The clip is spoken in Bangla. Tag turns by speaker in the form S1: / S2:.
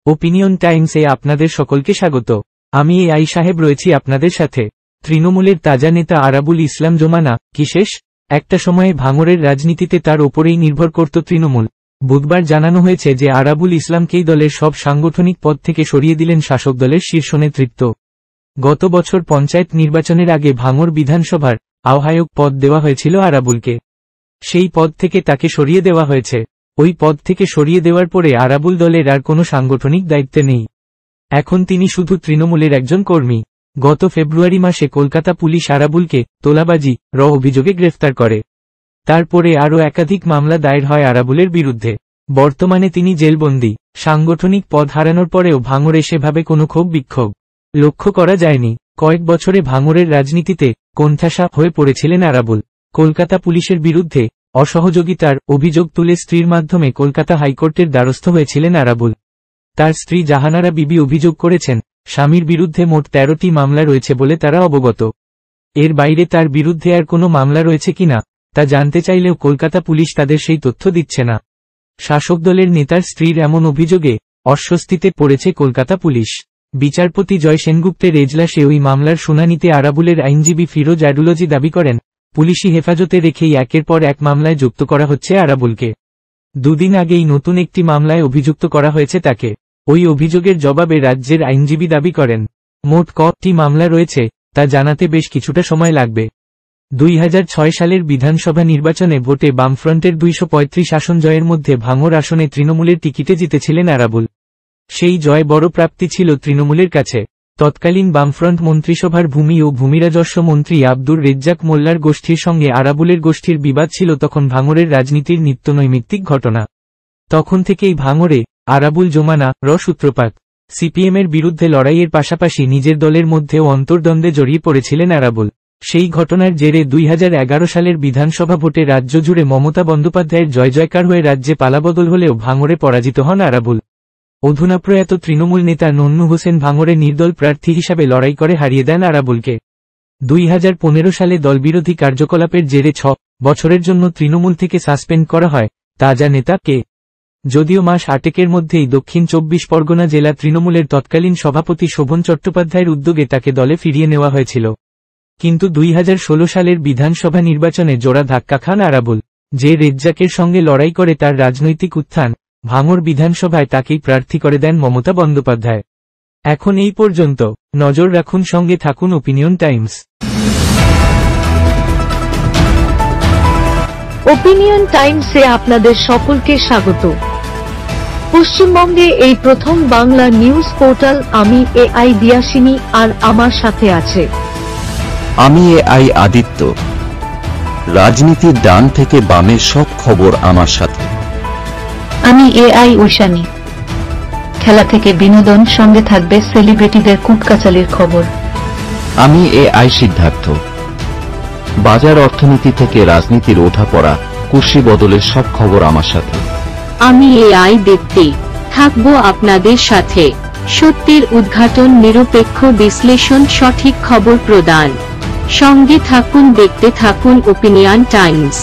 S1: ওপিনিয়ন টাইমসে আপনাদের সকলকে স্বাগত। আমি এআই সাহেব রয়েছি আপনাদের সাথে। তৃণমূলের তাজা নেতা আরাবুল ইসলাম জমানা কি শেষ? একটা সময়ে ভাঙড়ের রাজনীতিতে তার ওপরেই নির্ভর করত তৃণমূল। বুধবার জানানো হয়েছে যে আরাবুল ইসলামকেই দলের সব সাংগঠনিক পদ থেকে সরিয়ে দিলেন শাসক দলের শীর্ষ নেতৃত্ব। গত বছর পঞ্চায়েত নির্বাচনের আগে ভাঙড় বিধানসভার আহ্বায়ক পদ দেওয়া হয়েছিল আরাবুলকে। সেই পদ থেকে তাকে সরিয়ে দেওয়া হয়েছে। ওই পদ থেকে সরিয়ে দেওয়ার পরে আরাবুল দলের আর কোনো সাংগঠনিক দায়িত্বে নেই। এখন তিনি শুধু তৃণমূলের একজন কর্মী। গত ফেব্রুয়ারি মাসে কলকাতা পুলিশ আরাবুলকে তোলাবাজি অভিযোগে গ্রেফতার করে। তারপরে আরও একাধিক মামলা দায়ের হয় আরাবুলের বিরুদ্ধে। বর্তমানে তিনি জেলবন্দী। সাংগঠনিক পদ হারানোর পরেও ভাঙড়ে সেভাবে কোনো ক্ষোভ বিক্ষোভ লক্ষ্য করা যায়নি। কয়েক বছরে ভাঙড়ের রাজনীতিতে কোণঠাসা হয়ে পড়েছিলেন আরাবুল। কলকাতা পুলিশের বিরুদ্ধে অসহযোগিতার অভিযোগ তুলে স্ত্রীর মাধ্যমে কলকাতা হাইকোর্টের দ্বারস্থ হয়েছিলেন আরাবুল। তার স্ত্রী জাহানারা বিবি অভিযোগ করেছেন, স্বামীর বিরুদ্ধে মোট 13টি মামলা রয়েছে বলে তারা অবগত। এর বাইরে তার বিরুদ্ধে আর কোনো মামলা রয়েছে কিনা তা জানতে চাইলেও কলকাতা পুলিশ তাদের সেই তথ্য দিচ্ছে না। শাসক দলের নেতার স্ত্রীর এমন অভিযোগে অস্বস্তিতে পড়েছে কলকাতা পুলিশ। বিচারপতি জয় সেনগুপ্তের এজলাসে ওই মামলার শুনানিতে আরাবুলের আইনজীবী ফিরোজ অ্যাডুলজি দাবি করেন, পুলিশি হেফাজতে রেখেই একের পর এক মামলায় যুক্ত করা হচ্ছে আরাবুলকে। দুদিন আগেই নতুন একটি মামলায় অভিযুক্ত করা হয়েছে তাকে। ওই অভিযোগের জবাবে রাজ্যের আইনজীবী দাবি করেন, মোট কটি মামলা রয়েছে তা জানাতে বেশ কিছুটা সময় লাগবে। 2006 সালের বিধানসভা নির্বাচনে ভোটে বামফ্রন্টের 235 আসন জয়ের মধ্যে ভাঙড় আসনে তৃণমূলের টিকিটে জিতেছিলেন আরাবুল। সেই জয় বড় প্রাপ্তি ছিল তৃণমূলের কাছে। তৎকালীন বামফ্রন্ট মন্ত্রিসভার ভূমি ও ভূমিরাজস্ব মন্ত্রী আব্দুর রেজ্জাক মোল্লার গোষ্ঠীর সঙ্গে আরাবুলের গোষ্ঠীর বিবাদ ছিল তখন ভাঙড়ের রাজনীতির নিত্যনৈমিত্তিক ঘটনা। তখন থেকেই ভাঙড়ে আরাবুল জমানা সূত্রপাত। সিপিএমের বিরুদ্ধে লড়াইয়ের পাশাপাশি নিজের দলের মধ্যেও অন্তর্দ্বন্দ্বে জড়িয়ে পড়েছিলেন আরাবুল। সেই ঘটনার জেরে 2011 সালের বিধানসভা ভোটে রাজ্য জুড়ে মমতা বন্দ্যোপাধ্যায়ের জয় জয়কার হয়ে রাজ্যে পালাবদল হলেও ভাঙড়ে পরাজিত হন আরাবুল। অধুনা প্রয়াত তৃণমূল নেতা নন্নু হোসেন ভাঙড়ে নির্দল প্রার্থী হিসাবে লড়াই করে হারিয়ে দেন আরাবুলকে। 2015 সালে দলবিরোধী কার্যকলাপের জেরে 6 বছরের জন্য তৃণমূল থেকে সাসপেন্ড করা হয় তাজা নেতা কে। যদিও মাস 8 মধ্যেই দক্ষিণ 24 পরগনা জেলা তৃণমূলের তৎকালীন সভাপতি শোভন চট্টোপাধ্যায়ের উদ্যোগে তাকে দলে ফিরিয়ে নেওয়া হয়েছিল। কিন্তু 2016 সালের বিধানসভা নির্বাচনে জোড়া ধাক্কা খান আরাবুল। যে রেজ্জাকের সঙ্গে লড়াই করে তার রাজনৈতিক উত্থান, ভাঙড় বিধানসভায় তাকেই প্রার্থী করে দেন মমতা বন্দ্যোপাধ্যায়। এখন এই পর্যন্ত। নজর রাখুন, সঙ্গে থাকুন ওপিনিয়ন টাইমস।
S2: ওপিনিয়ন টাইমসে আপনাদের সকলকে স্বাগত। পশ্চিমবঙ্গে এই প্রথম বাংলা নিউজ পোর্টাল। আমি এআই দিয়াসিনী, আর আমার সাথে আছে
S3: আমি এআই আদিত্য। রাজনীতির ডান থেকে বামের সব খবর আমার সাথে।
S4: আমি এআই ঐশানী। খেলা থেকে বিনোদন, সঙ্গে থাকবে সেলিব্রিটিদের কুটকাচালির খবর।
S3: আমি এআই সিদ্ধার্থ। বাজার অর্থনীতি থেকে রাজনীতির ওঠাপড়া, কুর্সি বদলের সব খবর আমার সাথে।
S5: আমি এআই দীপ্তি, থাকবো আপনাদের সাথে। সত্যের উদ্ঘাটন, নিরপেক্ষ বিশ্লেষণ, সঠিক খবর প্রদান। সঙ্গে থাকুন, দেখতে থাকুন ওপিনিয়ন টাইমস।